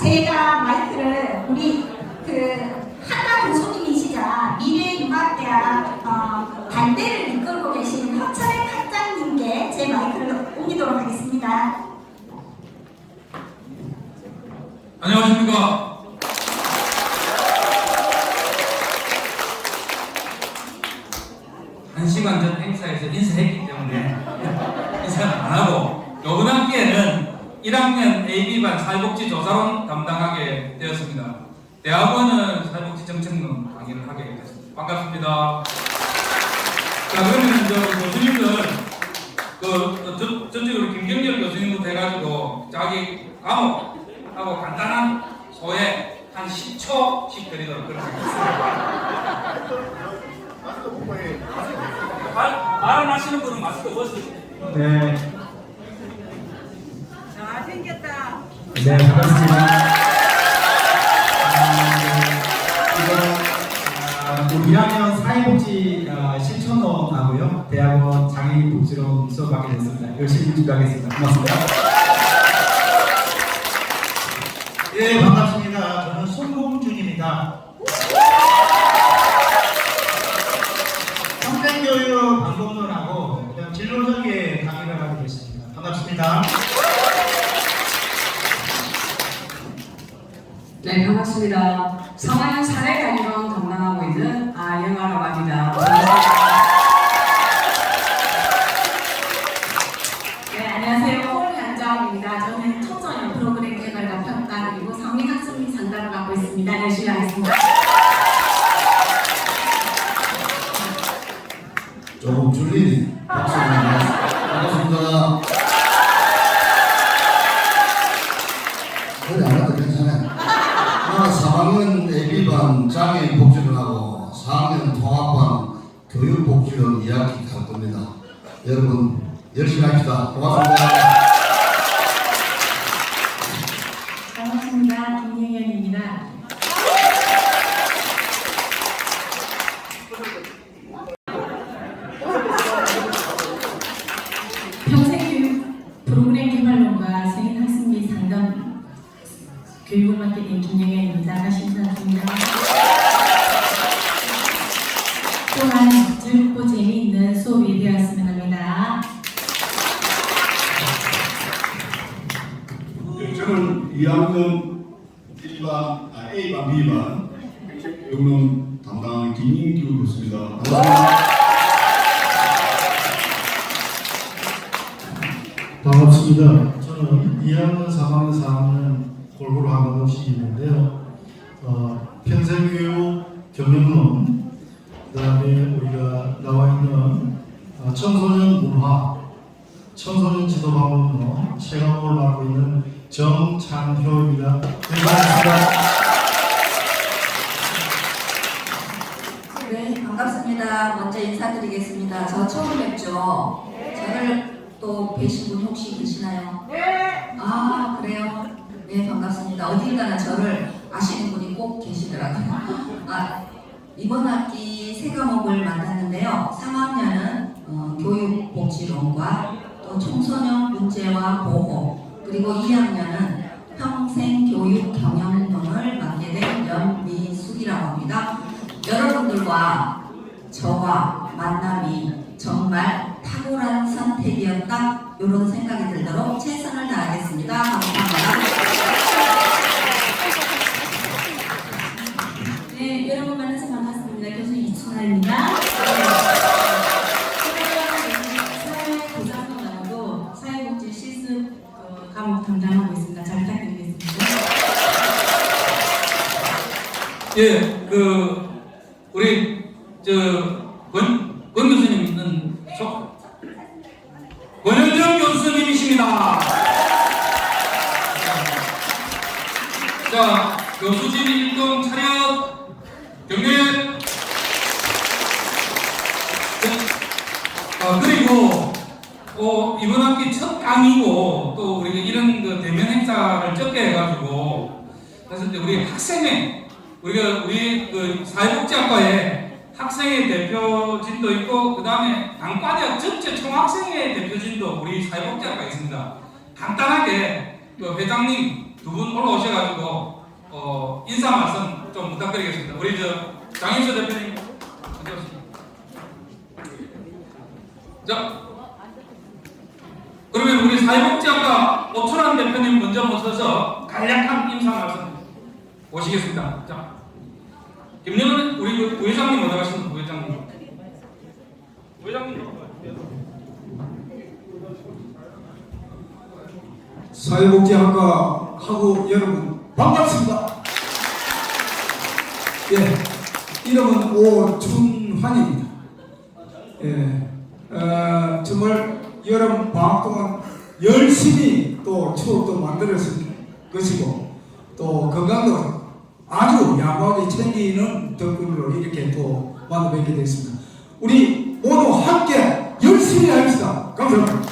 제가 마이크를 우리 한가분 손님이시자 미래융합대학 반대를 이끌고 계신 허철의 학장님께 제 마이크를 옮기도록 하겠습니다. 안녕하십니까. 한 시간 전 행사에서 인사했기 때문에 인사는 안 하고 이번 학기에는 1학년 AB반 사회복지조사론 담당하게 되었습니다. 대학원은 사회복지정책론 강의를 하게 됐습니다. 반갑습니다. 자, 그러면 교수님들 전적으로 김경렬 교수님부터 해가지고 자기 과목하고 간단한 소개 한 10초씩 드리도록 그렇게 하겠습니다. 말 하시는 분은 마스크 벗으세요. 네. 생겼다. 네, 반갑습니다. 이번 1학년 사회복지 실천론하고요, 대학원 장애인복지론 수업하게 됐습니다. 열심히 준비하겠습니다. 고맙습니다. 예, 반갑습니다. 저는 손봉준입니다. 평생교육 방법론하고 진로설계 강의를 하게 됐습니다. 반갑습니다. 네, 반갑습니다. 3학년 사회관리론 담당하고 있는 아영아라고 합니다. 네, 안녕하세요. 홀현정입니다. 저는 청소년 프로그램 개발과 평가 그리고 성인학습 및 상담을 맡고 있습니다. 열심히 하겠습니다. 조금 줄리니 반갑습니다. 그래 안 해도 괜찮아요. 3학년 AB반 장애인복지론하고 4학년 통합반 교육복지론 2학기 갈 겁니다. 여러분 열심히 합시다. 고맙습니다. 반갑습니다. 김예현입니다. 평생교육 프로그램 개발론과 성인학습 및 상담 교육을 맡게 된 김예현입니다. 다시 인사드립니다. 또한 즐겁고 재미있는 수업이 되었으면 합니다. 저는 2학년 A반, B반 교육론 담당 김인규 교수입니다. 반갑습니다. 저는 2학년, 3학년, 4학년 골고루 하는 것이 있는데요. 평생교육 경영론, 그 다음에 우리가 나와 있는 청소년 문화, 청소년 지도방법론 체감을 맡고 있는 정창효입니다. 네, 반갑습니다. 네, 반갑습니다. 먼저 인사드리겠습니다. 저 처음 뵙죠? 저를 또 뵈신 분 혹시 계시나요? 네! 아, 그래요? 네, 반갑습니다. 어딘가는 저를 아시는 분이 꼭 계시더라고요. 이번 학기 세 과목을 맡았는데요. 3학년은 교육복지론과 또 청소년 문제와 보호, 그리고 2학년은 평생교육 경영론을 맡게 된 연미숙이라고 합니다. 여러분들과 저와 만남이 정말 탁월한 선택이었다, 이런 생각이 들도록 최선을 다하겠습니다. 감사합니다. 네, 여러분 만나서 반갑습니다. 교수 이춘하입니다. 사회보장론하고 사회복지 실습 과목 담당하고 있습니다. 잘 부탁드리겠습니다. 예, 우리 권 교수님은 권현정 교수님이십니다. 자, 교수진 1등 차렷 경례. 그리고 이번 학기 첫 강의고 또 우리가 이런 대면 행사를 적게 해가지고 그래서 이제 우리 학생회 우리 사회복지학과에 학생회 대표진도 있고 그 다음에 단과대학 전체 총학생회 대표진도 우리 사회복지학과에 있습니다. 간단하게 회장님 두 분 올라오셔가지고 인사 말씀 좀 부탁드리겠습니다. 우리 장인수 대표님 어디 오십니까? 자, 그러면 우리 사회복지학과 오철환 대표님 먼저 모셔서 간략한 인사 말씀 오시겠습니다. 자, 김영은 우리 부회장님 어디 가시는 부회장님? 부회장님. 사회복지학과하고 여러분 반갑습니다. 예, 이름은 오춘환입니다. 예, 정말 여름 방학 동안 열심히 또 추억도 만들었을 것이고 또 건강도 아주 양호하게 챙기는 덕분으로 이렇게 또 만나 뵙게 됐습니다. 우리 모두 함께 열심히 합시다. 감사합니다.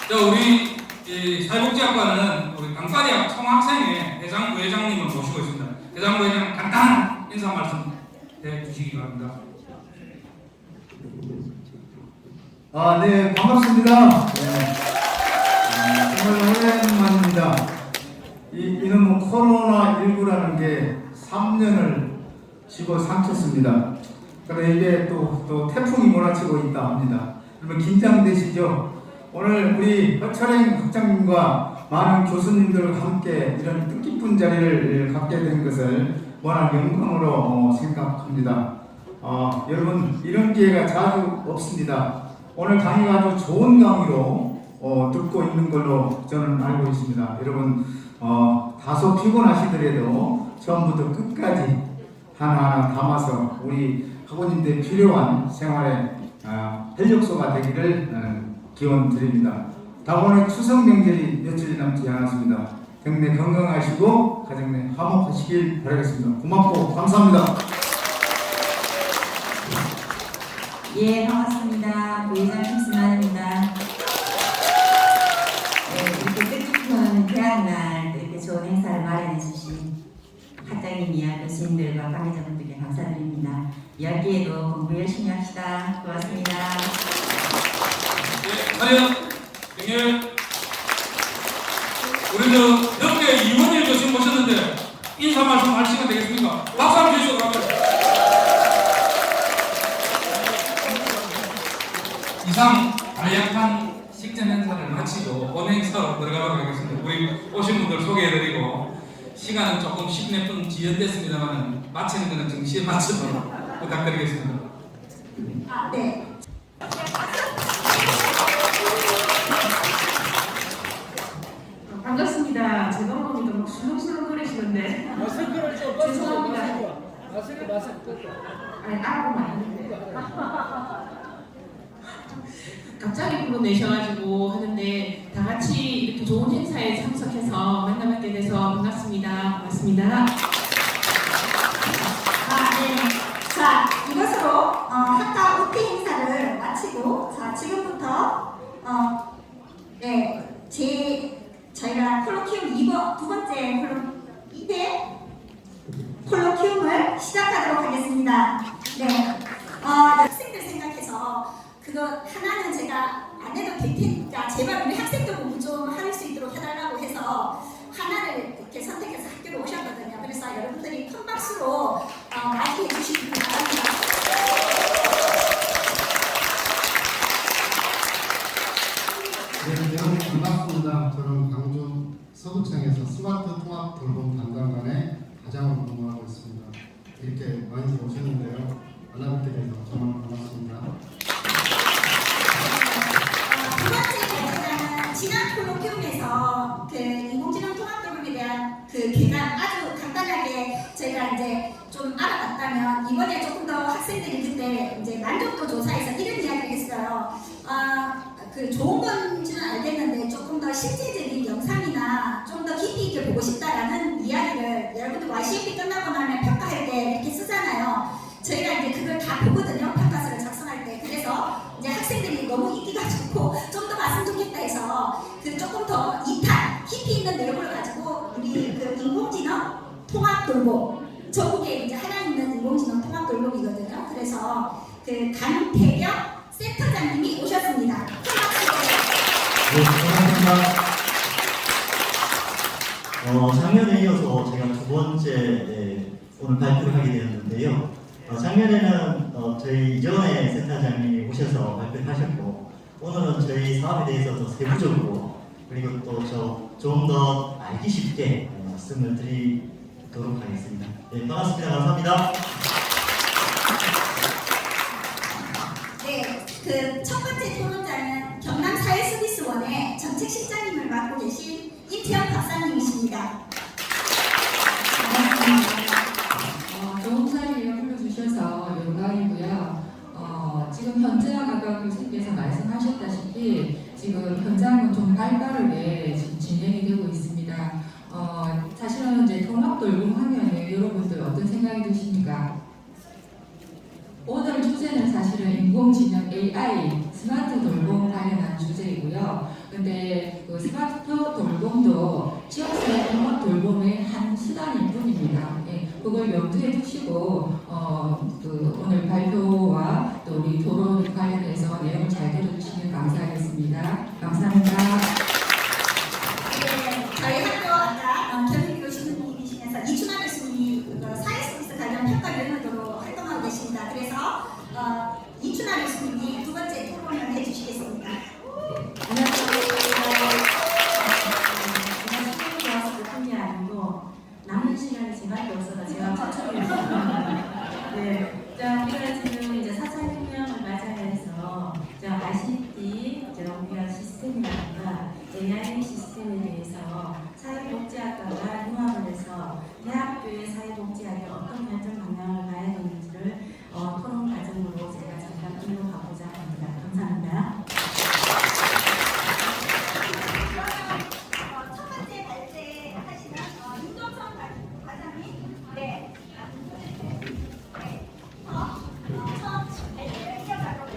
자, 우리 이 사회복지학과는 우리 강과대학 총학생회 회장 부회장님을 모시고 있습니다. 회장 부회장 간단한 인사 말씀 해주시기 바랍니다. 네, 반갑습니다. 네. 정말 오랜만입니다. 이놈은 코로나19라는 게 3년을 집어삼켰습니다. 그런데 이게 또 태풍이 몰아치고 있다 합니다. 여러분 긴장되시죠? 오늘 우리 허철행 학장님과 많은 교수님들과 함께 이런 뜻깊은 자리를 갖게 된 것을 워낙 영광으로 생각합니다. 여러분 이런 기회가 자주 없습니다. 오늘 강의가 아주 좋은 강의로 듣고 있는 걸로 저는 알고 있습니다. 여러분 다소 피곤하시더라도 처음부터 끝까지 하나하나 담아서 우리 학원인들 필요한 생활의 활력소가 되기를 기원 드립니다. 다음번에 추석 명절이 며칠 남지 않았습니다. 경내 건강하시고 가정 내 화목하시길 바라겠습니다. 고맙고 감사합니다. 예, 반갑습니다. 부회장 김승환입니다. 이렇게 뜻깊은 대학날 이렇게 좋은 행사를 마련해 주신 학장님이야 교수님들과 관계자분들께 감사드립니다. 이야기에도 공부 열심히 합시다. 고맙습니다. 하여 경일 우리 옆에 이원일 교수님 모셨는데 인사 말씀 할 시간 되겠습니까? 박수 한번 주시죠. 이상 다양한 식전 행사를 마치고 본 행사로 들어가도록 하겠습니다. 우리 오신 분들 소개해드리고 시간은 조금 10몇 분 지연됐습니다만 마치는 것은 정시에 맞추도록 부탁드리겠습니다. 네. 반갑습니다. 제가 보니까 막 술렁술렁 거리시는데 마스크를 좀 죄송합니다. 마스크. 아니 알아보면 아닌데 갑자기 불러내셔가지고 하는데 다 같이 이렇게 좋은 행사에 참석해서 만나뵙게 돼서 반갑습니다. 고맙습니다. 네. 자, 이것으로 학과 우대 행사를 마치고 자, 지금부터 저희가 콜로키움 두 번째 콜로키움을 시작하도록 하겠습니다. 네. 학생들 생각해서 그거 하나는 제가 안 해도 될 테니까 제발 우리 학생들 공부 좀 할 수 있도록 해달라고 해서 하나를 이렇게 선택해서 학교로 오셨거든요. 그래서 여러분들이 큰 박수로 맞이해 주시기 바랍니다. 네, 여러분 반갑습니다. 저는 광주 서구청에서 스마트 통합 돌봄 담당관의 과장으로 근무하고 있습니다. 이렇게 많이 오셨는데요. 만나뵙게 돼서 정말 반갑습니다. 두 번째 발표자는 지난 콜로키움에서 인공지능 통합 돌봄에 대한 개념 아주 간단하게 저희가 이제 좀 알아봤다면 이번에 조금 더 학생들이 그때 이제 만족도 조사에서 이런 이야기를 했어요. 좋은 건지는 알겠는데 조금 더 실제적인 영상이나 좀 더 깊이 있게 보고 싶다라는 이야기를 여러분들 YCMP 끝나고 나면 평가할 때 이렇게 쓰잖아요. 저희가 이제 그걸 다 보거든요. 평가서를 작성할 때. 그래서 이제 학생들이 너무 인기가 좋고 좀 더 봤으면 좋겠다 해서 조금 더 2탄 깊이 있는 내용을 가지고 우리 인공지능 통합 돌봄 전국에 이제 하나 있는 인공지능 통합 돌봄이거든요. 그래서 강태경 센터장님이 오셨습니다. 네, 고맙습니다. 작년에 이어서 제가 두 번째 오늘 발표를 하게 되었는데요. 작년에는 저희 이전에 센터장님이 오셔서 발표를 하셨고, 오늘은 저희 사업에 대해서 더 세부적으로 그리고 또 좀 더 알기 쉽게 말씀을 드리도록 하겠습니다. 네, 반갑습니다. 감사합니다. 네, 그 첫 번째 토론자는 경남사회서비스원의 정책실장님을 맡고 계신 이태영 박사님이십니다. 좋은 자리에 불러주셔서 영광이고요. 지금 현재 아까 교수님께서 말씀하셨다시피 지금 현장은 좀 발빠르게 지금 진행이 되고 있습니다. 사실은 이제 통합돌봄 하면은 여러분들 어떤 생각이 드십니까? 오늘 주제는 사실은 인공지능 AI 스마트 돌봄 관련한 주제이고요. 근데 그 스마트 돌봄도 지역사회 통합 돌봄의 한 수단일 뿐입니다. 예, 그걸 염두에 두시고 그 오늘 발표와 또 우리 토론 관련해서 내용을 잘 들어주시면 감사하겠습니다. 감사합니다. 네, 저희 학교 아까 겸임 교수님이시면서 이춘하 교수님이 사회서비스 관련 평가위원으로 활동하고 계십니다. 그래서 이춘하 교수님이 두 번째 토론을 해주시겠습니다. 제가 시간이 좋아서 못한 게 아니고 남는 시간이 제밖에 없어서 제가 초청했습니다. 네, 우리가 지금 이제 4차 혁명을 맞이해서 아시티 우리가 시스템이라든가 AI 시스템에 대해서 사회복지학과가 융합을 해서 대학교의 사회복지학에 어떤 발전 방향을 가야 되는지를 토론 과정으로 제가 잠깐 이어가고자 합니다. 감사합니다. 첫 번째 발제하시는 윤동성 과장님, 네, 첫 발제를 이어가도록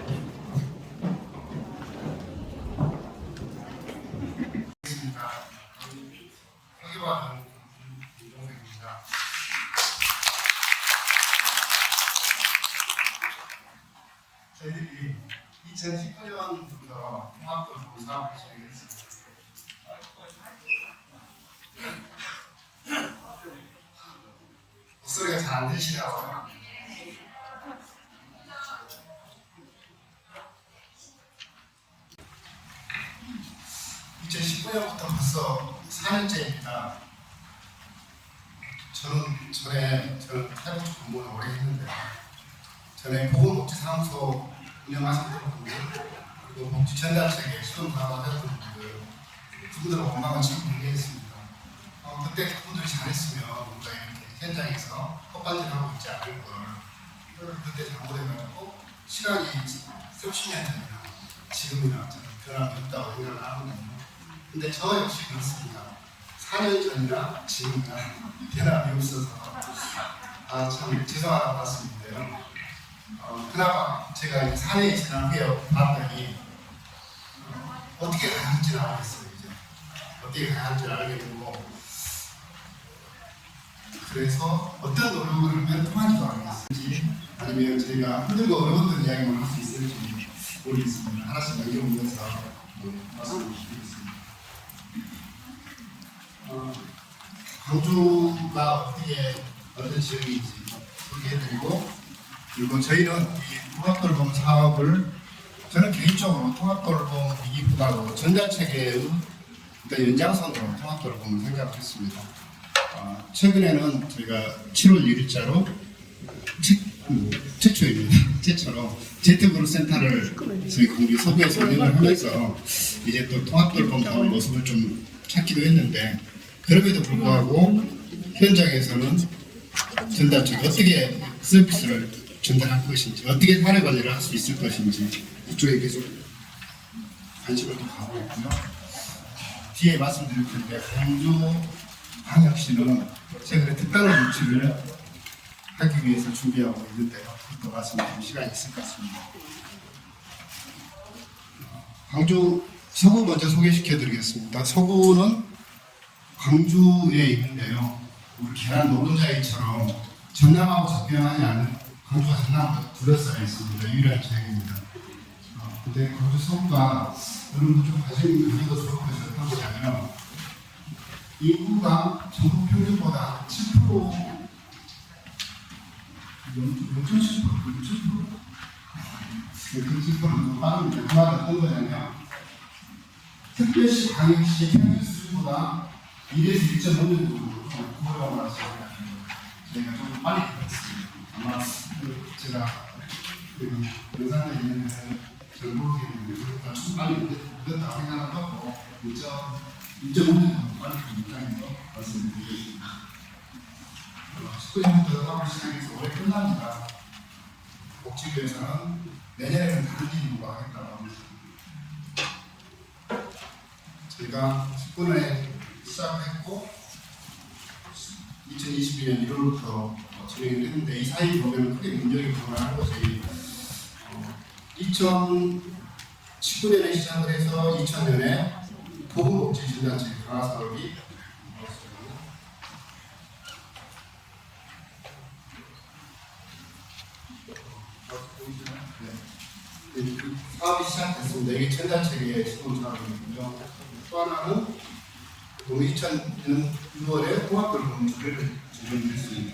하겠습니다. 회계와 윤동생입니다. 저희들이 2019년부터 통합돌봄 사업을 시작했습니다. 목소리가 잘 안 들리시나요? (2019년부터) 벌써 4년째입니다. 저는 사회복지 공무원을 오래 했는데 전에 보건복지사무소 운영하셨던 분들, 그리고 복지전담책에 수동사업하셨던 분들, 그분들은 원망을 참 공개했습니다. 그때 그분들이 잘했으면 우리가 이렇게 현장에서 헛발질하고 있지 않을 걸. 그때 잘못해가지고 시간이 수십 년 전이나 지금이나 변함이 없다고 생각을 하거든요. 근데 저 역시 그렇습니다. 4년 전이나 지금이나 변함이 없어서 참 죄송하다고 말씀인데요. 그나마 제가 이제 4년이 지난 후에 봤더니 어떻게 가야 할지를 알겠어요. 이제 어떻게 가야 할지를 알게 되고, 그래서 어떤 노력을 하면 통하지도 않겠을지, 아니면 저희가 힘들고 어려웠던 이야기만 할 수 있을지 모르겠습니다. 하나씩 남겨보면서 말씀을 드리겠습니다. 광주가 어떤 지역인지 소개해드리고, 그리고 저희는 이 통합돌봄 사업을 저는 개인적으로 통합돌봄 이기보다도 전자체계의 연장선으로 통합돌봄을 생각을 했습니다. 최근에는 저희가 7월 1일자로 최초로 Z그룹 센터를 저희 우리 서구에서 운영을 하면서 이제 또 통합돌봄 나올 모습을 좀 찾기도 했는데, 그럼에도 불구하고 현장에서는 전달책 어떻게 서비스를 전달할 것인지, 어떻게 사례 관리를 할 수 있을 것인지 이쪽에 계속 관심을 좀 가고 있고요. 뒤에 말씀드릴 텐데, 광주광역시는 최근에 특별한 조치를 하기 위해서 준비하고 있는데요. 그것도 말씀드릴 시간이 있을 것 같습니다. 광주 서구 먼저 소개시켜드리겠습니다. 서구는 광주에 있는데요. 우리 계란 노른자위처럼 전남하고 접경하지 않은 광주가 전남하고 둘러싸여 있습니다. 유일한 지역입니다. 근데 광주 서구가 여러분들 좀 관심 가져도 좋을 것이 어떤 거냐면, 인구가 전국 평균보다 7% 0.7%? 그 7%는 빠릅니다. 그 말은 어떤 거냐면 특별시, 광역시 평균 수준보다 1에서 1.5년 정도 구분하고 나서 저희가 좀 빨리 들었습니다. 아마 제가 영상에 있는 정보에 있는 좀 빨리 늦었다고 생각하고 1.5년 정도 빨리 그 입장에서 말씀드리겠습니다. 19년부터 사업을 시작해서 올해 끝납니다. 복지부에서는 내년에는 다른 일이 부과하겠다고 합니다. 저희가 19년에 시작했고 2022년 1월부터 진행을 했는데 이 사이 보면 크게 문제를 불안한 것이 2019년에 시작을 해서 2000년에 보건복지진단체 강화 사업이 사업이 시작됐습니다. 이게 전단체계의 시공 사업이고요. 또 하나는 2000년 6월에 통합돌봄 조례를 진행했습니다.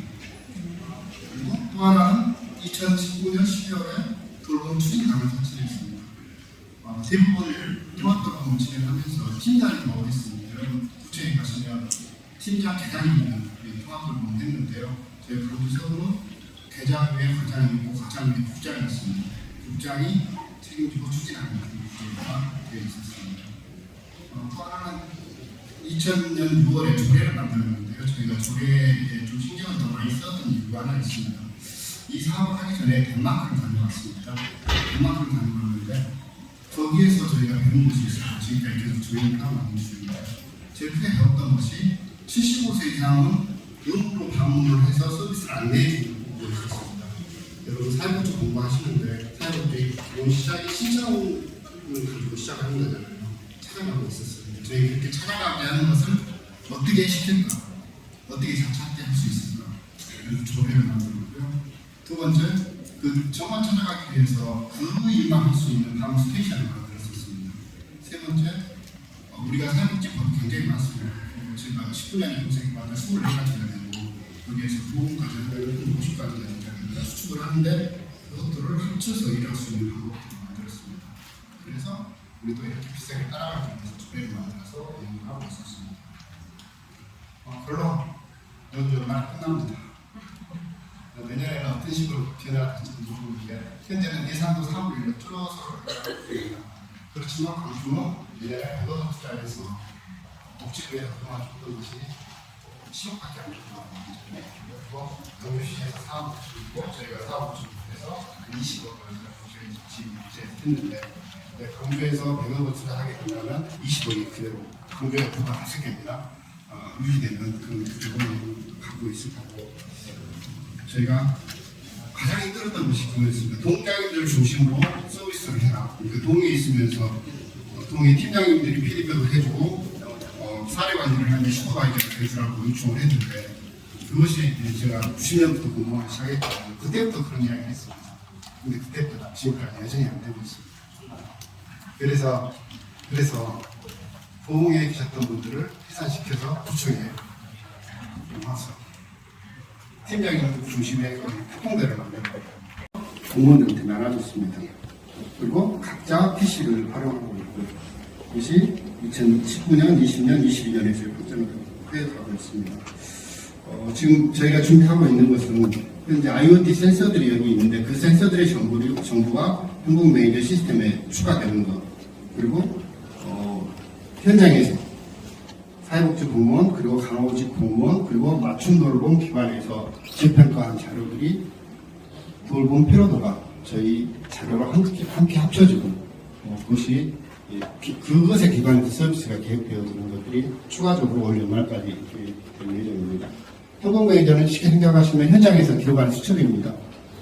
그리고 또 하나는 2019년 12월에 돌봄 추진단을 설치했습니다. 대부분을 통합돌봄을 진행하면서 팀장이 나오고 있습니다. 여러분 구청에 가시면 팀장 계장이 있는 통합돌봄을 했는데요. 저희 프로듀서는 계장 위에 과장이 있고 과장 위에 국장이 있습니다. 국장이 책임지고 추진하는 그런 되어 있었습니다. 또 하나는 2000년 6월에 조례를 만들었는데요. 저희가 조례에 좀 신경을 더 많이 썼던 이유가 하나 있습니다. 이 사업을 하기 전에 덴마크를 다녀왔습니다. 덴마크를 다녀왔는데 거기에서 저희가 배운 것이 있어요. 지금까지 계속 조례를 하고 있는 중입니다. 제일 크게 배웠던 것이 75세 이상은 의무로 방문을 해서 서비스를 안내해 주고 있었습니다. 여러분 사회복지 공부하시는데 사회복지 기본 시작이 신청을 가지고 시작하는 거잖아요. 찾아가고 있었어요. 저희 그렇게 찾아가게 하는 것을 어떻게 시킬까? 어떻게 자차하게 할 수 있을까? 그래서 조례를 만들었고요. 두 번째, 그 정말 찾아가기 위해서 그 일만 할 수 있는 다음 스테이션을 만들었었습니다. 세 번째, 우리가 사회복지법이 굉장히 많습니다. 제가 19년에 검색해봤는데 24가지가 되고 여기에서 보험까지 하면 50가지가 된다든가 수축을 하는데 그것들을 합쳐서 일할 수 있는 방법들을 만들었습니다. 그래서 우리도 이렇게 비싸게 따라가기 위해서 조례를 만들어서 운영을 하고 있었습니다. 결론, 연말 끝납니다. 내년에는 어떤 식으로 변화할지 모르는데 현재는 예산도 3분의 1로 줄어서 그렇지만 광주는 내년에 배도 투자해서 복지부에서 그동안 줬던 것이 10억밖에 안 줬거든요. 그리고 경주시에서 사업복지부고 저희가 사업복지부에서 20억을 지급했는데 광주에서 100억을 투자하게 된다면 20억이 그대로 광주의 부가 5개입니다. 유지되는 그런 부분을 갖고 있을 거고 저희가 가장 힘들었던 것이 그거였습니다. 동장님들 중심으로 서비스를 해라. 그 동에 있으면서 동의 팀장님들이 피드백을 해주고 사례관리를 하는 슈퍼바이저를 해주라고 요청을 했는데 그것이 제가 90년부터 공무원을 시작했거든요. 그때부터 그런 이야기를 했습니다. 근데 그때부터 지금까지 여전히 안 되고 있습니다. 그래서 보험에 계셨던 분들을 해산시켜서 구청에 와서 팀장님 중심의 특공대를 만들고 공무원들한테 나눠줬습니다. 그리고 각자 PC를 활용하고 있고 이것이 2019년, 20년, 22년에 저희 발전을 크게 가고 있습니다. 지금 저희가 준비하고 있는 것은 현재 IoT 센서들이 여기 있는데 그 센서들의 정보가 행복 매니저 시스템에 추가되는 것 그리고 현장에서 사회복지 공무원 그리고 강화보직 공무원 그리고 맞춤 돌봄 기관에서 재평가한 자료들이 돌봄 피로도가 저희 자료랑 함께 합쳐지고 그것이 그것에 기반해서 서비스가 계획되어지는 것들이 추가적으로 올 연말까지 될 예정입니다. 행복 매니저는 쉽게 생각하시면 현장에서 기록하는 수첩입니다.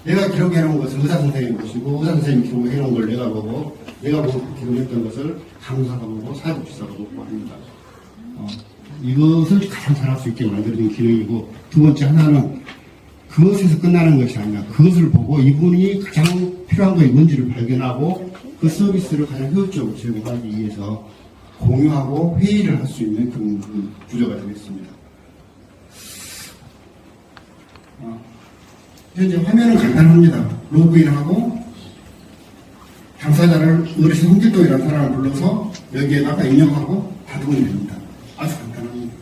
내가 기록해놓은 것을 의사 선생님이 보시고 의사 선생님이 기록해놓은 걸 내가 보고 기록했던 것을 간호사가 보고 사회복지사가 보고 합니다. 이것을 가장 잘할 수 있게 만들어진 기능이고 두 번째 하나는 그것에서 끝나는 것이 아니라 그것을 보고 이분이 가장 필요한 것이 뭔지를 발견하고 그 서비스를 가장 효율적으로 제공하기 위해서 공유하고 회의를 할 수 있는 그런 구조가 되겠습니다. 현재 화면은 간단합니다. 로그인하고 당사자를 어르신 홍길동이라는 사람을 불러서 여기에다가 입력하고 받으면 됩니다. 아주 간단합니다.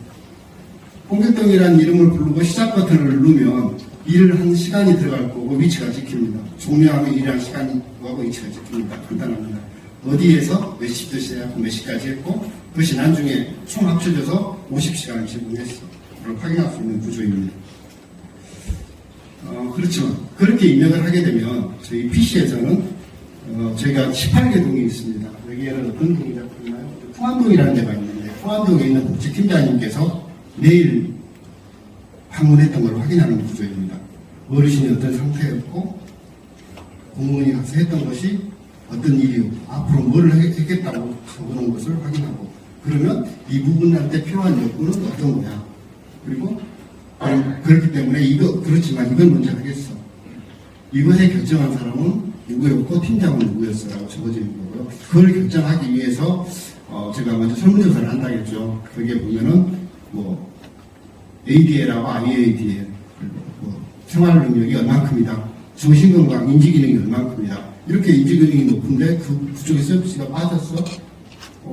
홍길동이라는 이름을 부르고 시작 버튼을 누르면 일을 한 시간이 들어갈 거고 위치가 찍힙니다. 종료하면 일한 시간이 하고 위치가 찍힙니다. 간단합니다. 어디에서 몇 시부터 시작하고 몇 시까지 했고 그것이 나중에 총 합쳐져서 50시간을 제공했어. 그걸 확인할 수 있는 구조입니다. 그렇지만 그렇게 입력을 하게 되면 저희 PC에서는 저희가 18개 동이 있습니다. 여기에는 어떤 동이 잡혔나요? 풍안동이라는 데가 있는데 풍안동에 있는 복지팀장님께서 매일 방문했던 걸 확인하는 구조입니다. 어르신이 어떤 상태였고 공무원이 가서 했던 것이 어떤 일이고 앞으로 뭘 했겠다고 적어놓은 것을 확인하고 그러면 이 부분한테 필요한 요구는 어떤 거야. 그리고 그렇기 때문에 그렇지만 이건 먼저 하겠어. 이것에 결정한 사람은 누구였고 팀장은 누구였어라고 적어져 있는 거고요. 그걸 결정하기 위해서 제가 먼저 설문조사를 한다 했죠. 거기에 보면은 뭐 ADL하고 IADL 생활 능력이 얼만큼이다. 정신건강, 인지기능이 얼만큼이다. 이렇게 인지기능이 높은데 그쪽에 서비스가 빠졌어.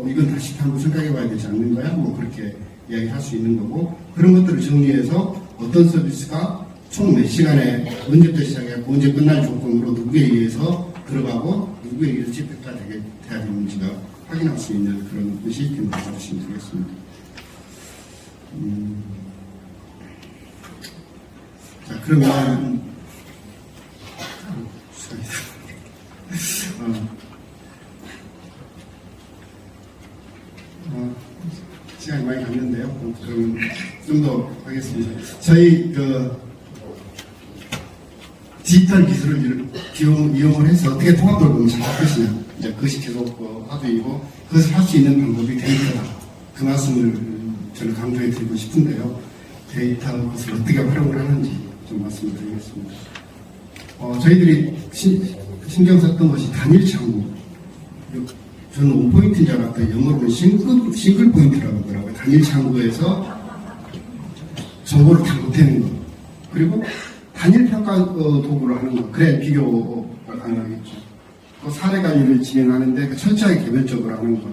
이건 다시 한번 생각해봐야 되지 않는 거야? 뭐 그렇게 이야기할 수 있는 거고 그런 것들을 정리해서 어떤 서비스가 총 몇 시간에 언제부터 시작했고 언제 끝날 조건으로 누구에 의해서 들어가고 누구에 의해서 집행가 돼야 되는지가 확인할 수 있는 그런 것이 기능주시면 되겠습니다. 자 그러면 시간이 많이 갔는데요. 그럼 좀 더 하겠습니다. 저희 디지털 기술을 이용을 해서 어떻게 통합돌봄을 잘할 것이냐 이제 그것이 계속 화두이고 그것을 할 수 있는 방법이 데이터다. 그 말씀을 저는 강조해 드리고 싶은데요. 데이터 그것을 어떻게 활용을 하는지 좀 말씀을 드리겠습니다. 저희들이 신경 썼던 것이 단일 창구. 저는 5포인트인 줄 알았더니 영어로는 싱글 포인트라고 하더라고요. 단일 창구에서 정보를 다 못내는 것. 그리고 단일 평가 도구를 하는 것. 그래 비교가 가능하겠죠. 또 사례 관리를 진행하는데 철저하게 개별적으로 하는 것.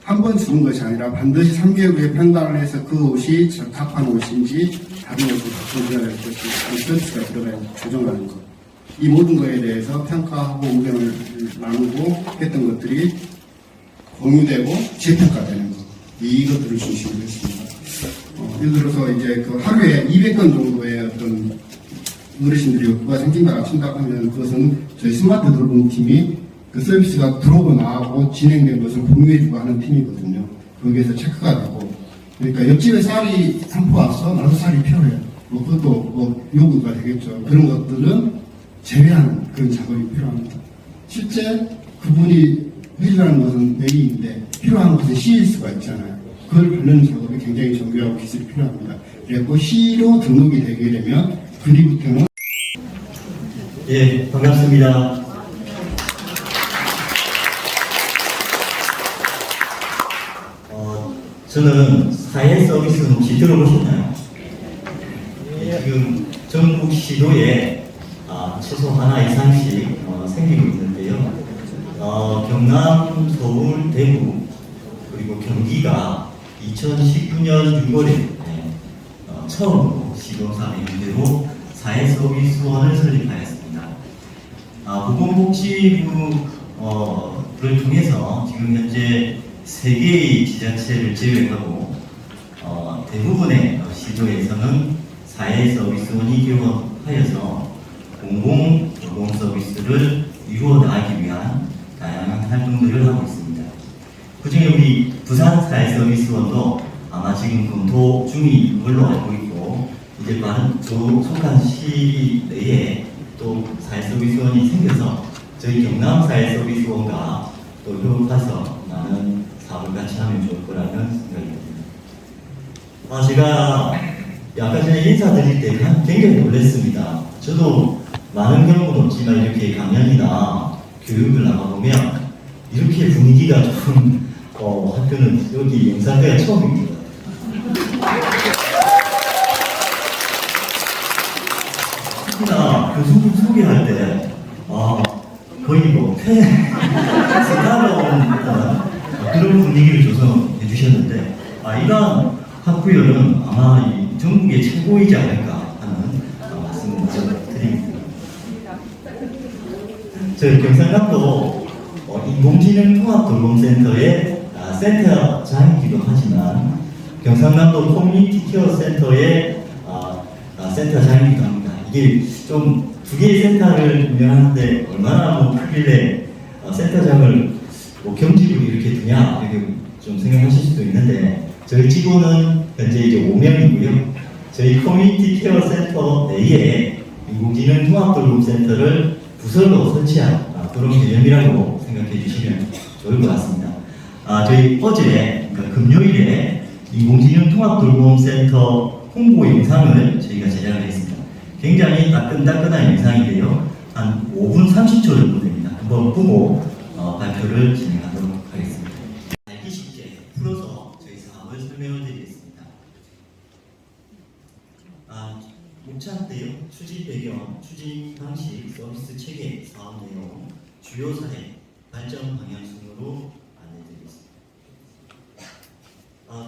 한 번 주는 것이 아니라 반드시 3개월 후에 판단을 해서 그 옷이 적합한 옷인지 다른 옷을 바꿔줘야 할 것인지 서비스가 들어가야 조정하는 것. 이 모든 것에 대해서 평가하고 의견을 나누고 했던 것들이 공유되고 재평가되는 것. 이것들을 중심으로 했습니다. 예를 들어서 이제 그 하루에 200건 정도의 어떤 어르신들이 욕구가 생긴다고 생각하면 그것은 저희 스마트 돌봄팀이 그 서비스가 들어오고 나가고 진행된 것을 공유해주고 하는 팀이거든요. 거기에서 체크가 되고 그러니까 옆집에 쌀이 한 포 왔어. 나도 쌀이 필요해. 뭐 그것도 뭐 요구가 되겠죠. 그런 것들은 제외하는 그런 작업이 필요합니다. 실제 그분이 해주라는 것은 A인데 필요한 것은 C일 수가 있잖아요. 그걸 바르는 작업이 굉장히 정교하고 기술이 필요합니다. 그리고 C로 등록이 되게 되면 그리부터는 예, 반갑습니다. 저는 사회 서비스는 혹시 들어보셨나요? 지금 전국 시도에 최소 하나 이상씩 생기고 있는데요. 경남, 서울, 대구 그리고 경기가 2019년 6월에 처음으로 시도사 임대로 사회서비스원을 설립하였습니다. 보건복지부를 통해서 지금 현재 3개의 지자체를 제외하고 대부분의 시도에서는 사회서비스원이 개원하여서 공공 서비스를 이루어나가기 위한 다양한 활동들을 하고 있습니다. 그중에 우리 부산 사회서비스원도 아마 지금 검토 중인 걸로 알고 있고 이제 빠른 속한 시일 내에 또 사회서비스원이 생겨서 저희 경남 사회서비스원과 또 협업해서 많은 사업을 같이 하면 좋을 거라는 생각이 듭니다. 제가 아까 전에 인사드릴 때 굉장히 놀랐습니다. 저도 많은 경험은 없지만 이렇게 강연이나 교육을 나가보면 이렇게 분위기가 좀 학교는 여기 영산대가 처음입니다. 특히나 교수님 소개할 때 거의 뭐 새로운 그런 분위기를 조성해 주셨는데 이러한 학구열은 아마 이 전국의 최고이지 않을까 하는 말씀을 드립니다. 저희 경상남도 인공지능통합돌봄센터의 센터장이기도 하지만 경상남도 커뮤니티 케어 센터의 센터장이기도 합니다. 이게 좀 두 개의 센터를 운영하는데 얼마나 크길래 센터장을 경직으로 이렇게 두냐 이렇게 좀 생각하실 수도 있는데 저희 직원은 현재 이제 5명이고요. 저희 커뮤니티 케어 센터 내에 인공지능 통합돌봄센터를 부서로 설치한 그런 개념이라고 생각해 주시면 좋을 것 같습니다. 저희 어제 그러니까 금요일에 인공지능 통합돌봄센터 홍보 영상을 저희가 제작을 했습니다. 굉장히 따끈따끈한 영상인데요. 한 5분 30초 정도 됩니다. 한번 보고 발표를 진행하도록 하겠습니다. 알기 쉽게 풀어서 저희 사업을 설명을 드리겠습니다. 목차 내용, 추진 배경, 추진 방식, 서비스 체계, 사업 내용, 주요 사례, 발전 방향 순으로 안내드리겠습니다.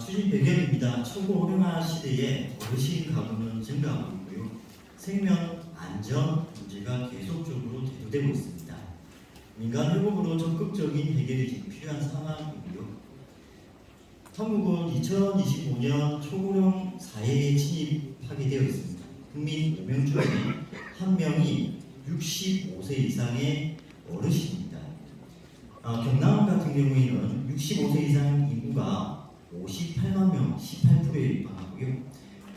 추진 배경입니다. 초고령화 시대에 어르신 가구는 증가하고 있고요. 생명 안전 문제가 계속적으로 대두되고 있습니다. 민간 회복으로 적극적인 해결이 지금 필요한 상황이고요. 한국은 2025년 초고령 사회에 진입하게 되어 있습니다. 국민 5명 중에 1명이 65세 이상의 어르신입니다. 경남 같은 경우에는 65세 이상 인구가 58만 명, 18%에 육박하고요.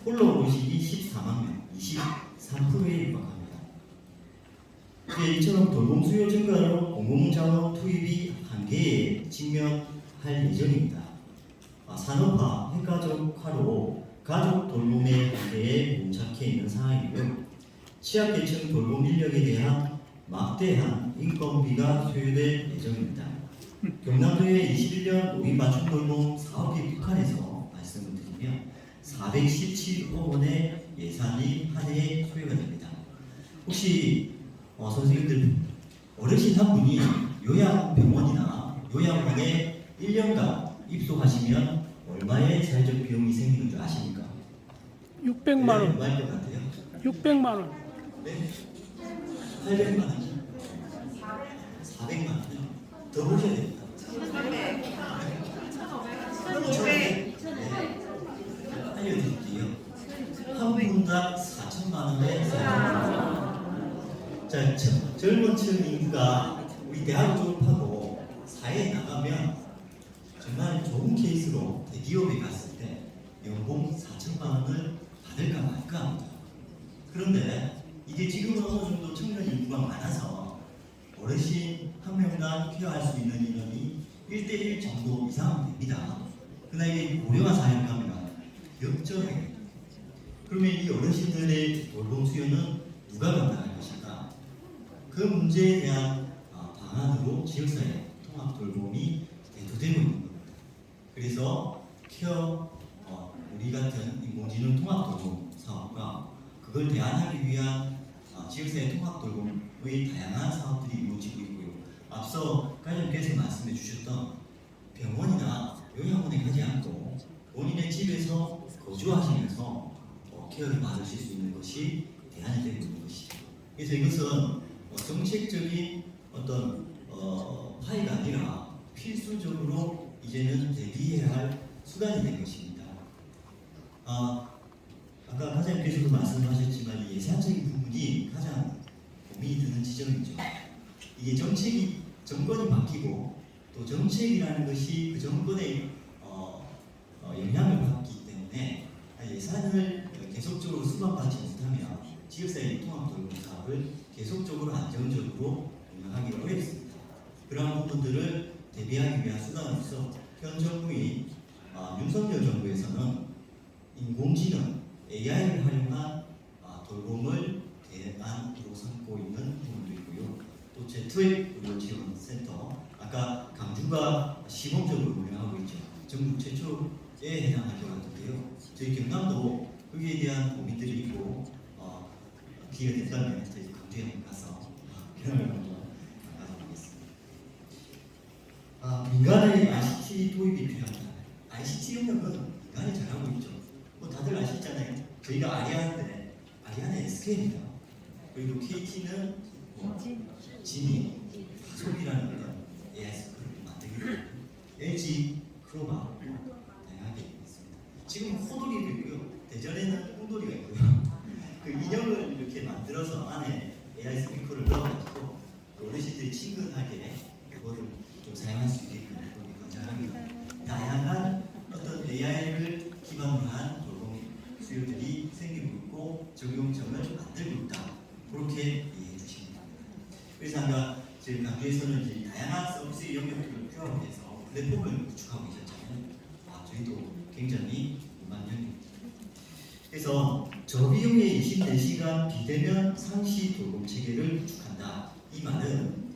홀로 어르신이 14만 명, 23%에 육박합니다. 이처럼 돌봄 수요 증가로 공공자원 투입이 한계에 직면할 예정입니다. 산업화, 핵가족화로 가족 돌봄의 한계에 봉착해 있는 상황이고요. 취약계층 돌봄 인력에 대한 막대한 인건비가 소요될 예정입니다. 경남도의 21년 노인 맞춤 돌봄 사업이 북한에서 말씀을 드리면 417억 원의 예산이 한 해에 소요가 됩니다. 혹시 선생님들 어르신 한 분이 요양병원이나 요양원에 1년간 입소하시면 얼마의 사회적 비용이 생기는 줄 아십니까? 600만 원. 얼마일 것 같아요? 600만 원. 네? 800만 원이요? 400만 원이요? 더 보셔야 됩니다. 1,500? 네. 알려드릴게요. 한 분당 4천만 원에 자, 젊은 층 인구가 우리 대학 졸업하고 사회에 나가면 정말 좋은 케이스로 대기업에 갔을 때 연봉 4천만 원을 받을까 말까 합니다. 그런데 이게 지금은 어느 정도 청년 인구가 많아서 어르신 한 명당 케어할 수 있는 인원이 1대1 정도 이상 됩니다. 그러나 이게 고령화 사회를 가면 역전해요. 그러면 이 어르신들의 돌봄 수요는 누가 감당할 것인가? 그 문제에 대한 방안으로 지역사회 통합 돌봄이 대두되고 있는 겁니다. 그래서 케어 우리 같은 인공지능 통합 돌봄 사업과 그걸 대안하기 위한 지역사회 통합 돌봄의 다양한 사업들이 이루어지고 있고요. 앞서 과장님께서 말씀해 주셨던 병원이나 요양원에 가지 않고 본인의 집에서 거주하시면서 케어를 받으실 수 있는 것이 대안이 되고 있는 것이죠. 그래서 이것은 정책적인 어떤 파이가 아니라 필수적으로 이제는 대비해야 할 수단이 된 것입니다. 아까 과장님께서도 말씀하셨지만 이 예산적인 부분이 가장 고민이 드는 지점이죠. 이게 정권이 바뀌고 또 정책이라는 것이 그 정권의 영향을 받기 때문에 예산을 계속적으로 수반받지 못하면 지역사회 통합 돌봄 사업을 계속적으로 안정적으로 운영하기 어렵습니다. 그러한 부분들을 대비하기 위한 수단으로서 현 정부인 윤석열 정부에서는 인공지능 AI를 활용한 돌봄을 대안으로 삼고 있는 부분도 있고요. 또 Z2앱 의료지원센터 아까 강주가 시범적으로 운영하고 전국 최초에 해당할 것 같은데요. 저희 경남도 거기에 대한 고민들이 있고 기회가 된다면 저희 광주에 한번 가서 경험을 한번 가져보겠습니다. 민간의 ICT 도입이 필요합니다. ICT 영역은 민간이 잘하고 있죠. 뭐 다들 아시잖아요. 저희가 아리아인데 아리아는 SK입니다. 그리고 KT는 진이 소비라는 그런 AI 스쿨을 만들기 때문에 LG 크로마 다양하게 있습니다. 지금 호돌이도 있고요. 대전에는 홍돌이가 있고요. 그 인형을 이렇게 만들어서 안에 AI 스피커를 넣어가지고 어르신들이 친근하게 그거를 좀 사용할 수 있게끔 권장합니다. 다양한 어떤 AI를 기반으로 한 돌봄 수요들이 생기고 있고 적용점을 만들고 있다. 그렇게 이해해 주시면 됩니다. 그래서 아까 저희 강주에서는 이제 다양한 서비스 영역들을 규합을 해서 플랫폼을 구축하고 계셨잖아요. 저희도 굉장히 만연입니다. 그래서 저비용의 24시간 비대면 상시 돌봄 체계를 구축한다. 이 말은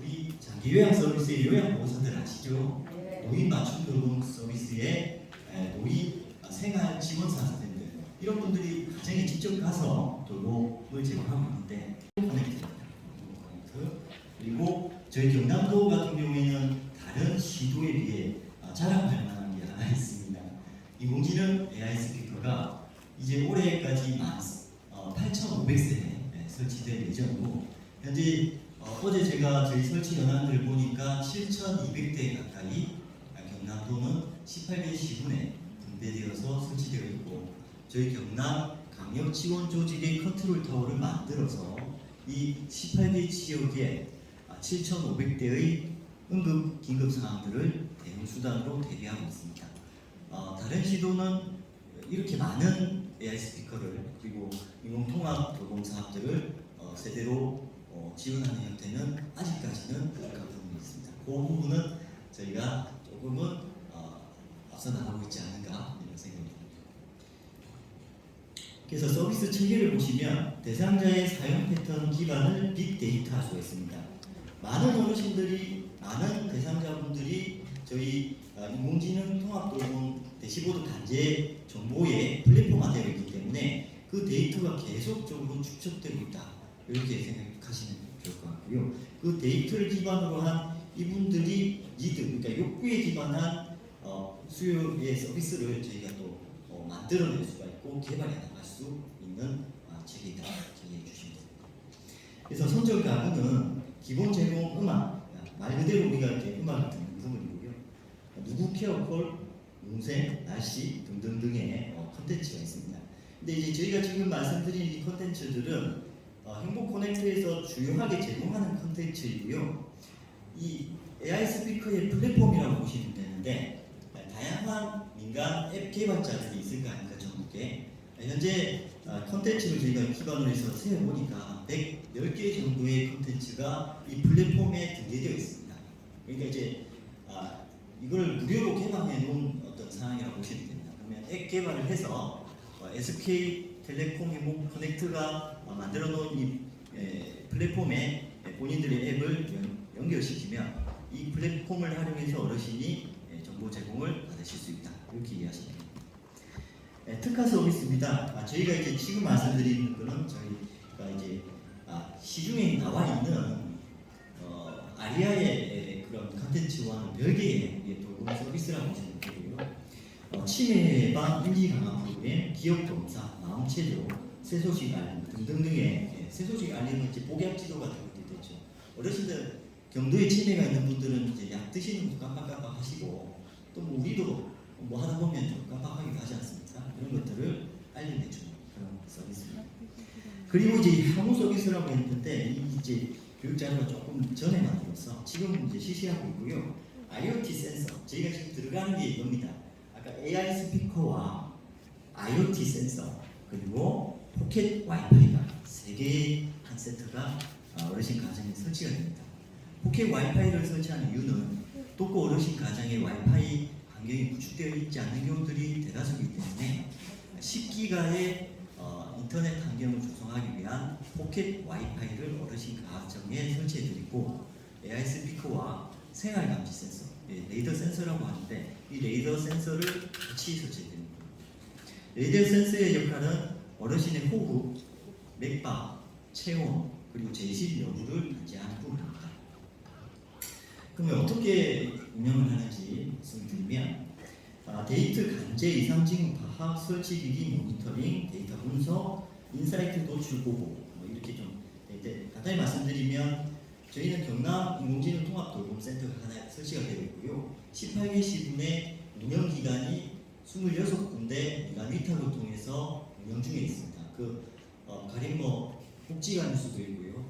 우리 장기 요양 서비스의 요양보호사들 아시죠? 노인 맞춤 돌봄 서비스의 노인 생활 지원사 선생님들 이런 분들이 가정에 직접 가서 돌봄을 제공하고 있는데 커넥트입니다. 그리고 저희 경남도 같은 경우에는 다른 시도에 비해 자랑할 만한 게 하나 있습니다. 인공지능 AI 스피커가 이제 올해까지 8,500세에 설치될 예정이고 현재 어제 제가 저희 설치 현황들을 보니까 7,200대 가까이 경남도는 18개 시군에 분배되어서 설치되어 있고 저희 경남 강력 지원 조직의 컨트롤 타워를 만들어서 이 18개 지역에 7,500대의 응급 긴급 상황들을 대응 수단으로 대비하고 있습니다. 다른 시도는 이렇게 많은 AI 스피커를 그리고 인공통합 돌봄 사업들을 세대로 지원하는 형태는 아직까지는 부족한 부분이 있습니다. 그 부분은 저희가 조금은 앞서 나가고 있지 않은가 이런 생각이 듭니다. 그래서 서비스 체계를 보시면 대상자의 사용 패턴 기반을 빅데이터 할 수가 있습니다. 많은 어르신들이, 많은 대상자분들이 저희 인공지능 통합돌봄 대시보드 단계 정보에 플랫폼화되어 있기 때문에 그 데이터가 계속적으로 축적되고 있다. 이렇게 생각하시면 좋을 것 같고요. 그 데이터를 기반으로 한 이분들이 니드, 그러니까 욕구에 기반한 수요의 서비스를 저희가 또 만들어낼 수가 있고 개발해 나갈 수 있는 체계이다. 이해해 주시면 됩니다. 그래서 선적 가구는 기본 제공 음악, 말 그대로 우리가 이제 음악을 듣는 부분이고요. 누구 케어콜, 운세, 날씨 등등등의 컨텐츠가 있습니다. 근데 이제 저희가 지금 말씀드린 이 컨텐츠들은 행복 커넥트에서 주요하게 제공하는 컨텐츠이고요. 이 AI 스피커의 플랫폼이라고 보시면 되는데 다양한 민간 앱 개발자들이 있을 거 아닙니까 전국에. 현재 컨텐츠를 저희가 기반으로 해서 세어보니까 110개 정도의 컨텐츠가 이 플랫폼에 등재되어 있습니다. 그러니까 이제 이걸 무료로 개방해 놓은 어떤 상황이라고 보시면 됩니다. 그러면 앱 개발을 해서 SK텔레콤 행복 커넥트가 만들어 놓은 이 플랫폼에 본인들의 앱을 연결시키면 이 플랫폼을 활용해서 어르신이 정보 제공을 받으실 수 있다. 이렇게 이해하시면 됩니다. 특화 서비스입니다. 저희가 이제 지금 말씀드리는 거는 저희가 이제 시중에 나와 있는 아리아의 그런 컨텐츠와는 별개의 돌봄 서비스라고 보시면 되고요. 치매 예방 인지 강화 프로그램, 기억 검사, 마음 체조, 새소식 알림 등등등의 새소식 알림은 이제 복약 지도가 되죠. 어르신들 경도에 치매가 있는 분들은 이제 약 드시는 거 깜빡깜빡 하시고 또 뭐 우리도 뭐 하다 보면 좀 깜빡하기도 하지 않습니까? 이런 것들을 알려내주는 그런 서비스입니다. 그리고 이제 향후 서비스라고 했는데 이제 교육자료가 조금 전에 만들어서 지금 이제 실시하고 있고요. IoT 센서, 저희가 지금 들어가는 게 이겁니다. 아까 AI 스피커와 IoT 센서 그리고 포켓 와이파이가 3개의 한 세트가 어르신 가정에 설치가 됩니다. 포켓 와이파이를 설치하는 이유는 독거 어르신 가정에 와이파이 환경이 구축되어 있지 않는 경우들이 대다수이기 때문에 10기가의 인터넷 환경을 조성하기 위한 포켓 와이파이를 어르신 가정에 설치해드리고 AI 스피커와 생활감지 센서 레이더 센서라고 하는데 이 레이더 센서를 같이 설치됩니다. 레이더 센서의 역할은 어르신의 호흡, 맥박, 체온, 그리고 제실 여부를 감지하는 부분입니다. 그러면 어떻게 운영을 하는지 말씀드리면 데이터 간제 이상 징후 파악, 설치 기기 모니터링, 데이터 분석, 인사이트 도출 보고 이렇게 좀 간단히 말씀드리면 저희는 경남 인공지능 통합 돌봄센터가 하나 설치가 되어 있고요. 18개 시군의 운영 기관이 26군데 민간 위탁을 통해서 운영 중에 있습니다. 가령 복지관일 수도 있고요,